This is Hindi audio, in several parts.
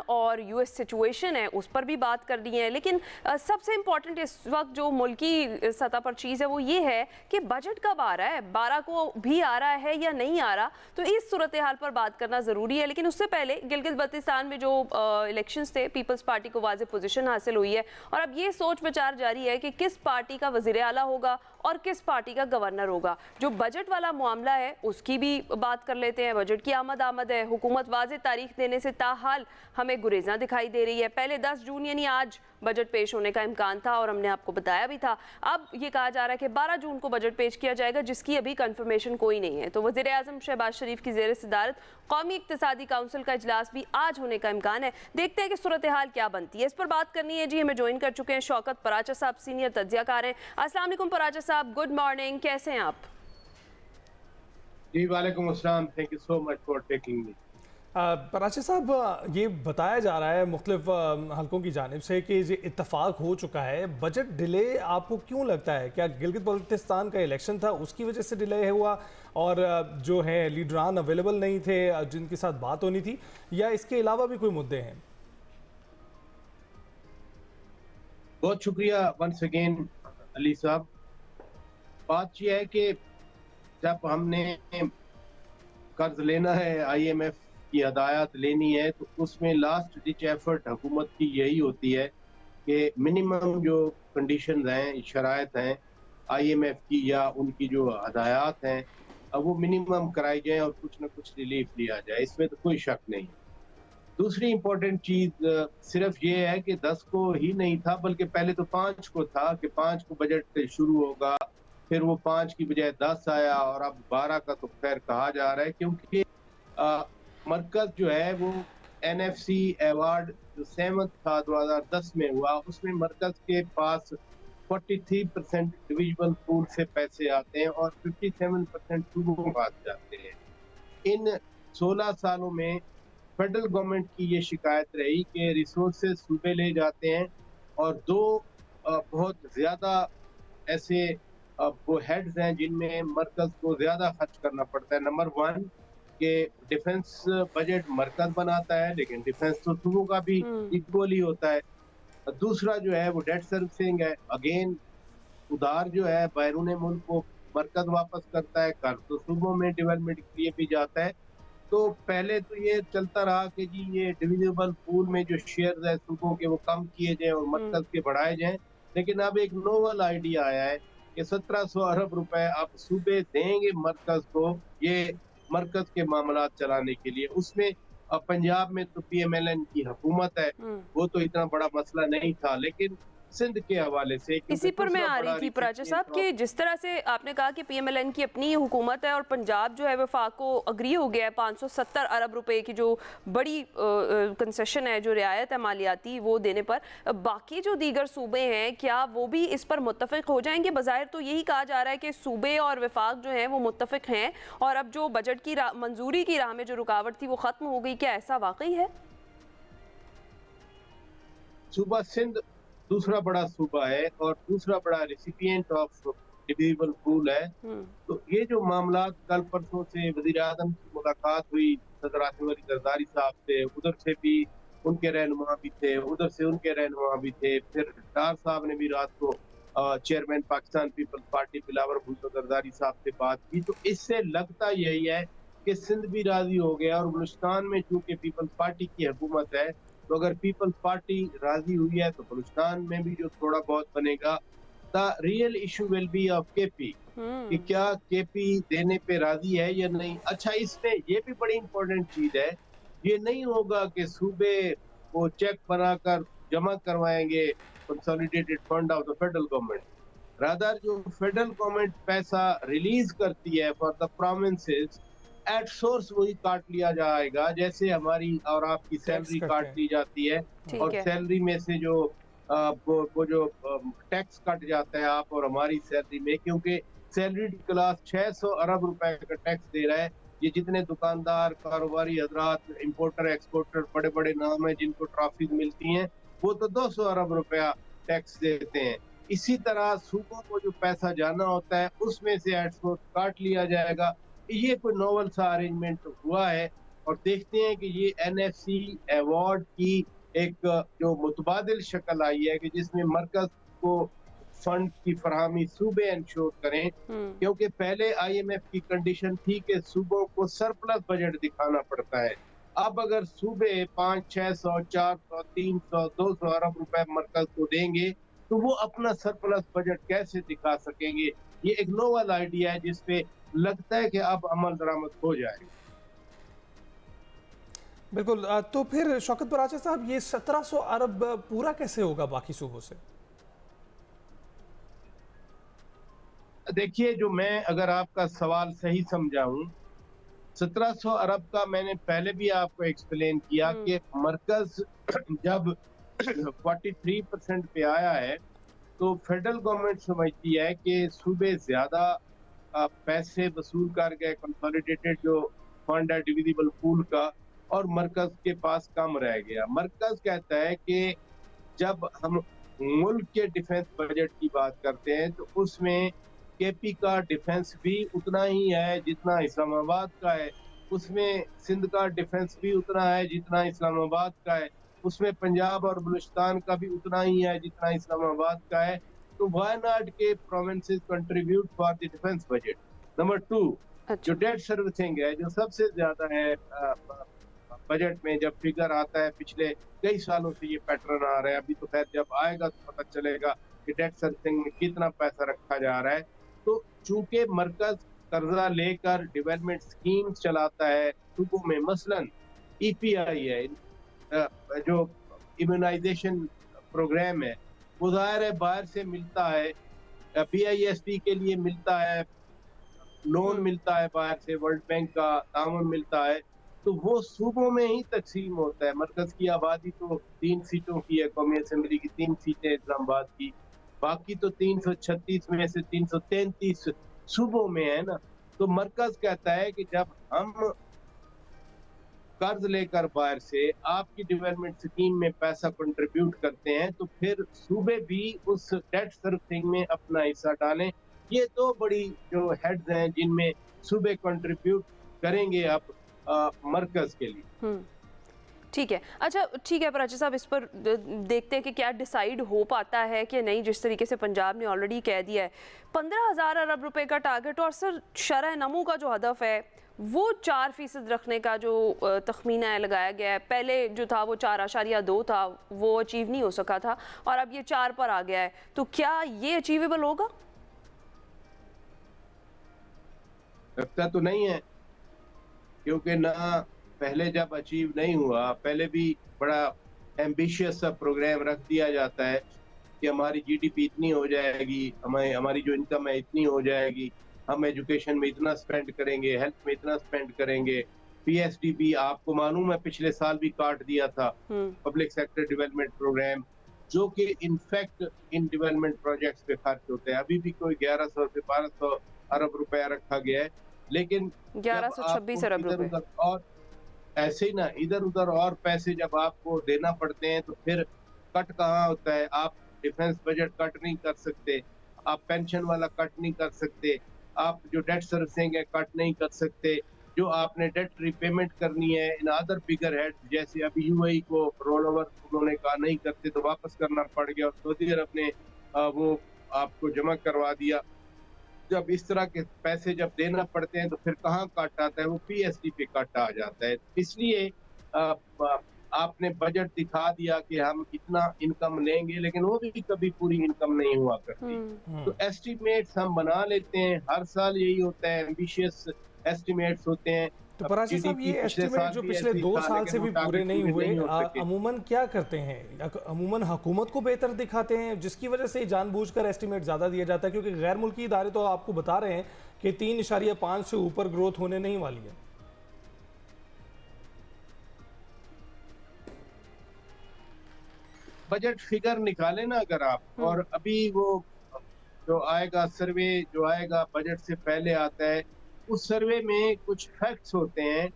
और यूएस सिचुएशन है उस पर भी बात करनी है, लेकिन सबसे इम्पॉर्टेंट इस वक्त जो मुल्की सतह पर चीज़ है वो ये है कि बजट कब आ रहा है, 12 को भी आ रहा है या नहीं आ रहा, तो इस सूरत हाल पर बात करना ज़रूरी है। लेकिन उससे पहले गिलगित बल्तिस्तान में जो इलेक्शंस थे, पीपल्स पार्टी को वाज़ेह पोजीशन हासिल हुई है और अब ये सोच विचार जारी है कि किस पार्टी का वज़ीर आला होगा और किस पार्टी का गवर्नर होगा। जो बजट वाला मामला है उसकी भी बात कर लेते हैं। बजट की आमद है, हुकूमत वाज़ेह तारीख देने से ताहाल हमें गुरेज़ां दिखाई दे रही है। पहले 10 जून यानी आज बजट पेश होने का इम्कान था और हमने आपको बताया भी था। अब ये कहा जा रहा है कि 12 जून को बजट पेश किया जाएगा, जिसकी अभी कंफर्मेशन कोई नहीं है। तो वज़ीर आज़म शहबाज शरीफ की ज़ेर सदारत कौमी इक़्तिसादी काउंसिल का इजलास भी आज होने का इम्कान है। देखते हैं कि सूरत हाल क्या बनती है। इस पर बात करनी है जी, हमें ज्वाइन कर चुके हैं शौकत पराचा साहब, सीनियर तज्ज़ियाकार हैं। अस्सलाम वालेकुम पराचा साहब, गुड मॉर्निंग, कैसे हैं आप? जी वालेकुम अस्सलाम, thank you so much for taking me. Paracha साहब, ये बताया जा रहा है मुख्तलिफ हलकों की जानिब से कि ये इत्तफाक हो चुका है। बजट डिले आपको क्यों लगता है? क्या गिलगित बल्तिस्तान का इलेक्शन था उसकी वजह से डिले हुआ और जो है लीडरान अवेलेबल नहीं थे जिनके साथ बात होनी थी, या इसके अलावा भी कोई मुद्दे हैं? बहुत शुक्रिया वंस अगेन अली साहब। बात यह है कि जब हमने कर्ज लेना है, IMF की हदायत लेनी है, तो उसमें लास्ट डिच एफर्ट हुकूमत की यही होती है कि मिनिमम जो कंडीशंस हैं, शराइत हैं IMF की या उनकी जो हदायत हैं, अब वो मिनिमम कराई जाए और कुछ ना कुछ रिलीफ लिया जाए, इसमें तो कोई शक नहीं। दूसरी इम्पोर्टेंट चीज सिर्फ ये है कि 10 को ही नहीं था, बल्कि पहले तो 5 को था कि 5 को बजट शुरू होगा, फिर वो 5 की बजाय 10 आया और अब 12 का तो खैर कहा जा रहा है, क्योंकि मरकज जो है वो NFC अवार्ड जो 7th था 2010 में हुआ, उसमें मरकज के पास 43% डिविजिबल पूल से पैसे आते हैं और 57% सूबों के पास जाते हैं। इन 16 सालों में फेडरल गवर्नमेंट की ये शिकायत रही कि रिसोर्सेज सूबे ले जाते हैं और दो बहुत ज्यादा ऐसे वो हेड्स हैं जिनमें मरकज को ज्यादा खर्च करना पड़ता है। नंबर 1 के डिफेंस बजट मरकज बनाता है, लेकिन डिफेंस तो सूबों का भी इक्वली होता है। दूसरा जो है वो डेट सर्विसिंग है, अगेन उधार जो है बैरून मुल्क को मरकज वापस करता है, कर्ज तो सूबों में डेवलपमेंट के लिए भी जाता है। तो पहले तो ये चलता रहा कि जी ये डिविजिबल पूल में जो शेयर है सूबों के वो कम किए जाएं और मरकज के बढ़ाए जाएं, लेकिन अब एक नोवल आइडिया आया है कि 1700 अरब रुपए अब सूबे देंगे मरकज को, ये मरकज के मामला चलाने के लिए। उसमें अब पंजाब में तो PMLN की हुकूमत है, वो तो इतना बड़ा मसला नहीं था, लेकिन सिंध के हवाले से इसी पर मैं आ रही थी पराचा साहब कि जिस तरह से आपने कहा कि PMLN की अपनी हुकूमत है और पंजाब जो है वफाक को अग्री हो गया है 570 अरब रुपए की जो बड़ी कंसेशन है, जो रियायत है मालियाती, वो देने पर, बाकी जो दीगर सूबे हैं क्या वो भी इस पर मुत्तफिक हो जाएंगे? बज़ाहिर तो यही कहा जा रहा है कि सूबे और वफाक जो है वो मुत्तफिक हैं और अब जो बजट की मंजूरी की राह में जो रुकावट थी वो खत्म हो गई। क्या ऐसा वाकई है? सूबा सिंध दूसरा बड़ा सूबा है और दूसरा बड़ा रेसिपिएंट ऑफ डिविजिबल पूल है। तो ये जो मामला कल परसों से वजीर आजम की मुलाकात हुई सदर आसिफ अली जरदारी साहब से, उधर से भी उनके रहनुमा भी थे, उधर से उनके रहनुमा भी थे, फिर डार साहब ने भी रात को चेयरमैन पाकिस्तान पीपल्स पार्टी बिलावर भुट्टो जरदारी साहब से बात की। तो इससे लगता यही है कि सिंध भी राजी हो गया और बलूचिस्तान में चूंकि पीपल्स पार्टी की हुकूमत है, तो अगर पीपल्स पार्टी राजी हुई है तो बलूचिस्तान में भी जो थोड़ा बहुत बनेगा। The real issue will be of KP कि क्या KP देने पे राजी है या नहीं। अच्छा, इसमें ये भी बड़ी इंपॉर्टेंट चीज है, ये नहीं होगा कि सूबे वो चेक बनाकर जमा करवाएंगे consolidated fund of the federal government, rather जो फेडरल गवर्नमेंट पैसा रिलीज करती है for the provinces at source वही काट लिया जाएगा, जैसे हमारी और आपकी सैलरी काट ली जाती है और सैलरी में से जो वो जो टैक्स कट जाता है आप और हमारी सैलरी में, क्योंकि सैलरीड क्लास 600 अरब रुपए का टैक्स दे रहा है। ये जितने दुकानदार, कारोबारी हजरात, इंपोर्टर एक्सपोर्टर, बड़े बड़े नाम है जिनको ट्रॉफीज मिलती हैं, वो तो 200 अरब रुपया टैक्स देते हैं। इसी तरह सूबों को जो पैसा जाना होता है उसमें से एट सोर्स काट लिया जाएगा। ये कोई नोवल सा अरेंजमेंट हुआ है और देखते हैं कि ये एनएफसी अवार्ड की एक जो मुतबादिल शक्ल आई है कि जिसमें मरकज को फंड की फराहमी सूबे इंश्योर करें, क्योंकि पहले आईएमएफ की कंडीशन थी कि सूबों को सरप्लस बजट दिखाना पड़ता है। अब अगर सूबे 500, 600, 400, 300, 200 अरब रुपए मरकज को देंगे तो वो अपना सरप्लस बजट कैसे दिखा सकेंगे? ये एक नोवल आइडिया है जिसपे लगता है कि अब अमल दरामद हो जाएगा। बिल्कुल। तो फिर शौकत बराचा साहब, ये 1700 अरब पूरा कैसे होगा बाकी सूबों से? देखिए, जो मैं अगर आपका सवाल सही समझाऊं, 1700 अरब का मैंने पहले भी आपको एक्सप्लेन किया कि मरकज जब 43% पे आया है तो फेडरल गवर्नमेंट समझती है कि सूबे ज्यादा पैसे वसूल कर गए कंसोलिडेटेड जो फंड है डिविजिबल पूल का, और मरकज के पास कम रह गया। मरकज कहता है कि जब हम मुल्क के डिफेंस बजट की बात करते हैं तो उसमें केपी का डिफेंस भी उतना ही है जितना इस्लामाबाद का है, उसमें सिंध का डिफेंस भी उतना है जितना इस्लामाबाद का है, उसमें पंजाब और बलूचिस्तान का भी उतना ही है जितना इस्लामाबाद का है। तो व्हाई नॉट के provinces contribute for the defence budget. Number 2, जो डेट सर्विसिंग है, जो सबसे ज्यादा है बजट में जब फिगर आता है, पिछले कई सालों से ये पैटर्न आ रहा है, अभी तो खैर जब आएगा तो पता चलेगा कि डेट सर्विसिंग में कितना पैसा रखा जा रहा है। तो चूंकि मरकज कर्जा लेकर डेवलपमेंट स्कीम्स चलाता है सूबों में, मसलन ईपीआई है, जो इम्यूनाइजेशन प्रोग्राम है, वो ज़ाहिर है बाहर से मिलता है, बीआईएसपी के लिए मिलता है, लोन मिलता है बाहर से, वर्ल्ड बैंक का ताउन मिलता है, तो वो सूबों में ही तकसीम होता है। मरकज की आबादी तो 3 सीटों की है, कौमी असेंबली की 3 सीटें इस्लामाबाद की, बाकी तो 336 में से 333 सूबों में है ना। तो मरकज कहता है कि जब हम कर्ज लेकर बाहर से आपकी डेवलपमेंट स्कीम में पैसा कंट्रीब्यूट करते हैं तो फिर सूबे भी उस डेट सर्विसिंग में अपना हिस्सा डालें। ये दो बड़ी जो हेड्स हैं जिनमें सूबे कंट्रीब्यूट करेंगे अब मरकज के लिए। ठीक है, अच्छा ठीक है बराचा साहब, इस पर देखते हैं कि क्या डिसाइड हो पाता है कि नहीं। जिस तरीके से पंजाब ने ऑलरेडी कह दिया है 15,000 अरब रुपए का टारगेट, और सर शरह नमू का जो हदफ है वो 4% रखने का जो तखमीना लगाया गया है, पहले जो था वो 4.2 था, वो अचीव नहीं हो सका था, और अब ये 4 पर आ गया है, तो क्या ये अचीवेबल होगा? लगता तो नहीं है, क्योंकि ना पहले जब अचीव नहीं हुआ, पहले भी बड़ा एम्बिशियस सा प्रोग्राम रख दिया जाता है कि हमारी जीडीपी इतनी हो जाएगी, हमारी जो इनकम है इतनी हो जाएगी, हम एजुकेशन में इतना स्पेंड करेंगे, हेल्थ में इतना स्पेंड करेंगे, पीएसडीपी आपको मालूम है पिछले साल भी काट दिया था, पब्लिक सेक्टर डेवलपमेंट प्रोग्राम, जो कि इनफैक्ट इन डेवलपमेंट प्रोजेक्ट्स पे खर्च होते हैं। अभी भी कोई 1100 से 1200 अरब रुपया रखा गया है, लेकिन 1126 अरब रुपए, और ऐसे ही ना इधर उधर और पैसे जब आपको देना पड़ते हैं तो फिर कट कहाँ होता है। आप डिफेंस बजट कट नहीं कर सकते, आप पेंशन वाला कट नहीं कर सकते, आप जो डेट सर्विसिंग है कट नहीं कर सकते, जो आपने डेट रिपेमेंट करनी है इन अदर बिगर हेड, जैसे अभी यूएई को रोल ओवर उन्होंने कहा नहीं करते तो वापस करना पड़ गया, और सऊदी अरब ने वो आपको जमा करवा दिया। जब इस तरह के पैसे जब देना पड़ते हैं तो फिर कहाँ कट आता है, वो पीएसडी पे कट आ जाता है। इसलिए आपने बजट दिखा दिया कि हम इतना इनकम लेंगे, लेकिन वो भी कभी पूरी इनकम नहीं हुआ करती। तो एस्टिमेट्स हम बना लेते हैं, हर साल यही होता है, एम्बिशियस एस्टिमेट्स होते हैं। तो बराचा साहब, ये एस्टिमेट जो पिछले 2 साल से भी पूरे नहीं हुए, अमूमन क्या करते हैं? अमूमन हुकूमत को बेहतर दिखाते हैं, जिसकी वजह से जानबूझकर एस्टिमेट ज़्यादा दिया जाता है, क्योंकि गैर मुल्की इदारे तो आपको बता रहे हैं कि 3.5 से ऊपर ग्रोथ होने नहीं वाली है। बजट फिगर निकाले ना अगर आप, और अभी वो जो आएगा सर्वे जो आएगा बजट से पहले आता है, उस सर्वे में कुछ फैक्ट्स होते हैं।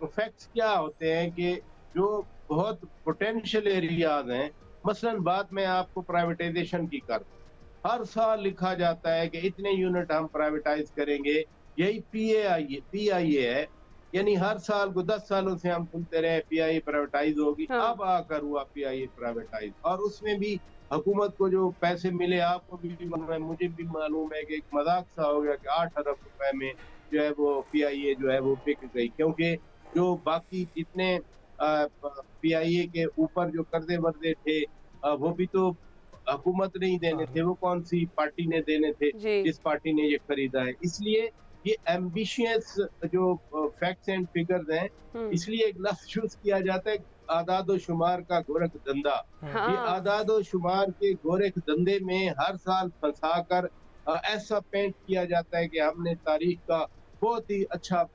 तो फैक्ट्स क्या होते हैं कि जो बहुत पोटेंशियल एरियाज हैं, मसलन बात मैं आपको प्राइवेटाइजेशन की कर, हर साल लिखा जाता है कि इतने यूनिट हम प्राइवेटाइज करेंगे, यही पीआईए है यानी हर साल को 10 सालों से हम सुनते रहे पीआईए प्राइवेटाइज होगी, हाँ। अब आकर हुआ पीआईए प्राइवेटाइज, और उसमें भी हुकूमत को जो पैसे मिले, आपको भी मालूम है, मुझे भी मालूम है कि एक मजाक सा हो गया कि 8 अरब रुपए में जो है वो पीआईए जो है वो बिक गई, क्योंकि जो बाकी जितने पीआईए के ऊपर जो कर्जे वर्जे थे वो भी तो हुकूमत नहीं देने थे, वो कौन सी पार्टी ने देने थे जी। जिस पार्टी ने ये खरीदा है। इसलिए ये एम्बिशियस जो फैक्ट्स एंड फिगर्स हैं, इसलिए एक लफ्ज यूज किया जाता है आदादो शुमार का गोरख धंधा। ये हाँ। आदादो शुमार के गोरख धंधे में हर साल फंसाकर ऐसा पेंट किया जाता है कि हमने तारीख का बहुत ही अच्छा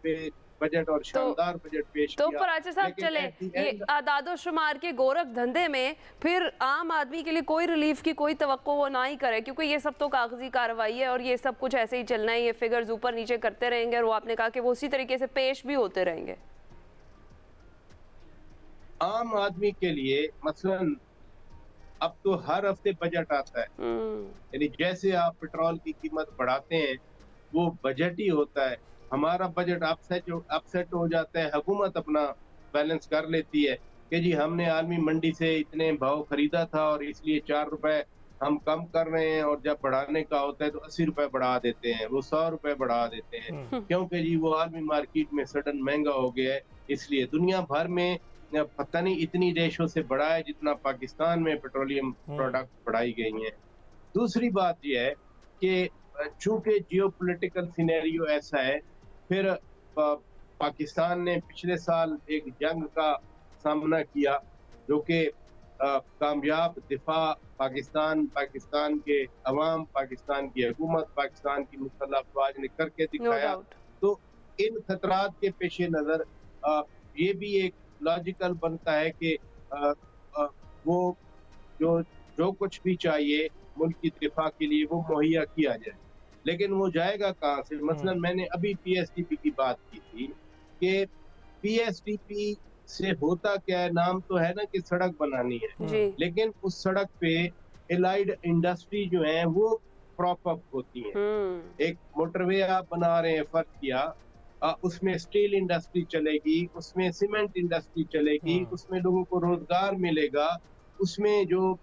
बजट और शानदार बजट पेश तो किया। पराचे साहब लेकिन चले, at the ये end- आदादो शुमार के गोरख धंधे में फिर आम आदमी के लिए कोई रिलीफ की कोई तवक्को वो ना ही करे, क्योंकि ये सब तो कागजी कार्रवाई है और ये सब कुछ ऐसे ही चलना है, ये फिगर्स ऊपर नीचे करते रहेंगे और वो आपने कहा कि वो उसी तरीके से पेश भी होते रहेंगे। आम आदमी के लिए मसलन अब तो हर हफ्ते बजट आता है, यानी जैसे आप पेट्रोल की कीमत बढ़ाते हैं वो बजट ही होता है। हमारा बजट अपसेट हो जाता है, हुकूमत अपना बैलेंस कर लेती है कि जी हमने आलमी मंडी से इतने भाव खरीदा था और इसलिए 4 रुपए हम कम कर रहे हैं, और जब बढ़ाने का होता है तो 80 रुपए बढ़ा देते हैं, वो 100 रुपए बढ़ा देते हैं, क्योंकि जी वो आलमी मार्केट में सडन महंगा हो गया है। इसलिए दुनिया भर में पता नहीं इतनी रेशो से बढ़ा है जितना पाकिस्तान में पेट्रोलियम प्रोडक्ट बढ़ाई गई हैं। दूसरी बात यह है कि चूंकि जियोपॉलिटिकल सिनेरियो ऐसा है, फिर पाकिस्तान ने पिछले साल एक जंग का सामना किया जो कि कामयाब दिफा पाकिस्तान के अवाम, पाकिस्तान की हुकूमत, पाकिस्तान की मुसल्लह अफवाज ने करके दिखाया। तो इन खतरात के पेश नज़र ये भी एक लॉजिकल बनता है कि वो जो कुछ भी चाहिए मुल्क की दिफा के लिए वो मुहैया किया जाए, लेकिन वो जाएगा कहाँ से? मसलन मैंने अभी पीएसटीपी की बात की थी कि पीएसटीपी से होता क्या है, नाम तो है ना कि सड़क बनानी है, लेकिन उस सड़क पे एलाइड इंडस्ट्री जो है वो प्रॉप अप होती है। एक मोटरवे आप बना रहे हैं, फर्ज किया, उसमें स्टील इंडस्ट्री चलेगी, उसमें सीमेंट इंडस्ट्री चलेगी, उसमें लोगों को रोजगार मिलेगा, उसमें जो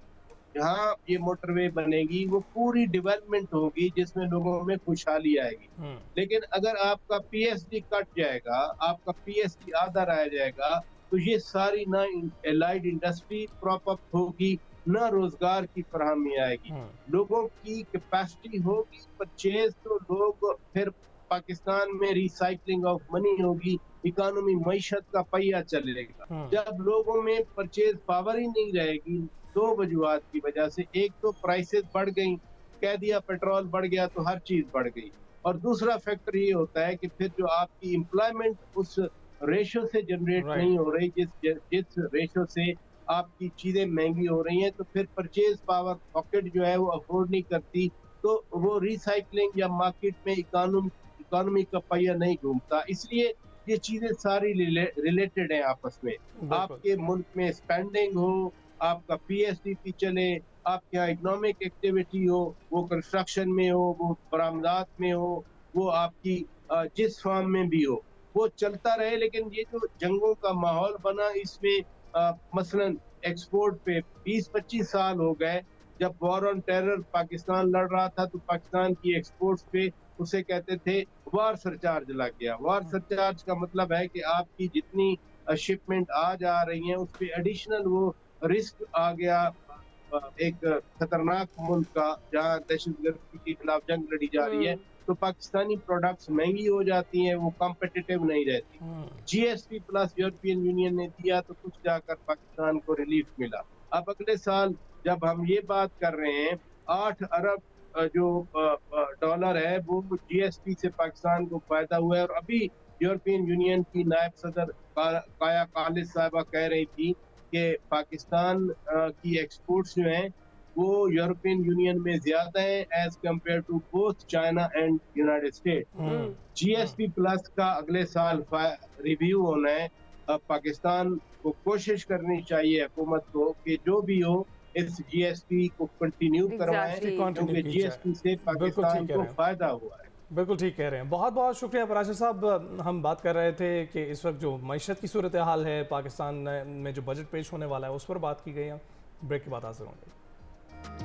जहाँ ये मोटरवे बनेगी वो पूरी डेवलपमेंट होगी जिसमें लोगों में खुशहाली आएगी। लेकिन अगर आपका पीएसडी कट जाएगा, आपका पीएसडी आधा रह जाएगा, तो ये सारी ना एलाइड इंडस्ट्री प्रॉप अप होगी, ना रोजगार की फराहमी आएगी, लोगों की कैपेसिटी होगी परचेज, तो लोग फिर पाकिस्तान में रिसाइकलिंग ऑफ मनी होगी, इकोनॉमी मईशत का पहिया चलेगा। जब लोगों में परचेज पावर ही नहीं रहेगी, दो वजूहात की वजह से, एक तो प्राइसेस बढ़ गई, कह दिया पेट्रोल बढ़ गया तो हर चीज बढ़ गई, और दूसरा फैक्टर ये होता है कि फिर जो आपकी एम्प्लॉयमेंट उस रेशो से जनरेट नहीं हो रही जिस रेशो से आपकी चीजें महंगी हो रही हैं, तो फिर परचेज पावर पॉकेट जो है वो अफोर्ड नहीं करती, तो वो रिसाइकलिंग या मार्केट में इकोनॉमी का पहिया नहीं घूमता। इसलिए ये चीजें सारी रिलेटेड हैं आपस में। आपके मुल्क में स्पेंडिंग हो, आपका पीएसडीपी चले, आपके यहाँ इकोनॉमिक एक्टिविटी हो, वो कंस्ट्रक्शन में हो, वो बरामदात में हो, वो आपकी जिस फॉर्म में भी हो, वो चलता रहे। लेकिन ये जो जंगों का माहौल बना, इसमें मसलन एक्सपोर्ट पे 20-25 साल हो गए। जब वॉर ऑन टेरर पाकिस्तान लड़ रहा था तो पाकिस्तान की एक्सपोर्ट्स पे उसे कहते थे वार सरचार्ज लग गया। वार सरचार्ज का मतलब है कि आपकी जितनी शिपमेंट आ जा रही है उस पर एडिशनल वो रिस्क आ गया, एक खतरनाक मुल्क का जहाँ दहशतगर्दी के खिलाफ जंग लड़ी जा रही है, तो पाकिस्तानी प्रोडक्ट्स महंगी हो जाती हैं, वो कॉम्पिटिटिव नहीं रहती। जीएसपी प्लस यूरोपियन यूनियन ने दिया तो कुछ जाकर पाकिस्तान को रिलीफ मिला। अब अगले साल जब हम ये बात कर रहे हैं, 8 अरब जो डॉलर है वो जीएसपी से पाकिस्तान को फायदा हुआ है। और अभी यूरोपियन यूनियन की नायब सदर काया कालिस साहिबा कह रही थी कि पाकिस्तान की एक्सपोर्ट्स जो हैं वो यूरोपियन यूनियन में ज्यादा है as compare to both China and United State. GSP plus का अगले साल रिव्यू होना है। पाकिस्तान को कोशिश करनी चाहिए हुकूमत को कि जो भी हो इस जीएसपी को कंटिन्यू करवाएं, क्योंकि जीएसपी से पाकिस्तान को फायदा हुआ है। बिल्कुल ठीक कह रहे हैं। बहुत बहुत शुक्रिया पराशर साहब। हम बात कर रहे थे कि इस वक्त जो मईशत की सूरत हाल है पाकिस्तान में, जो बजट पेश होने वाला है उस पर बात की गई है। ब्रेक के बाद हाजिर होंगे।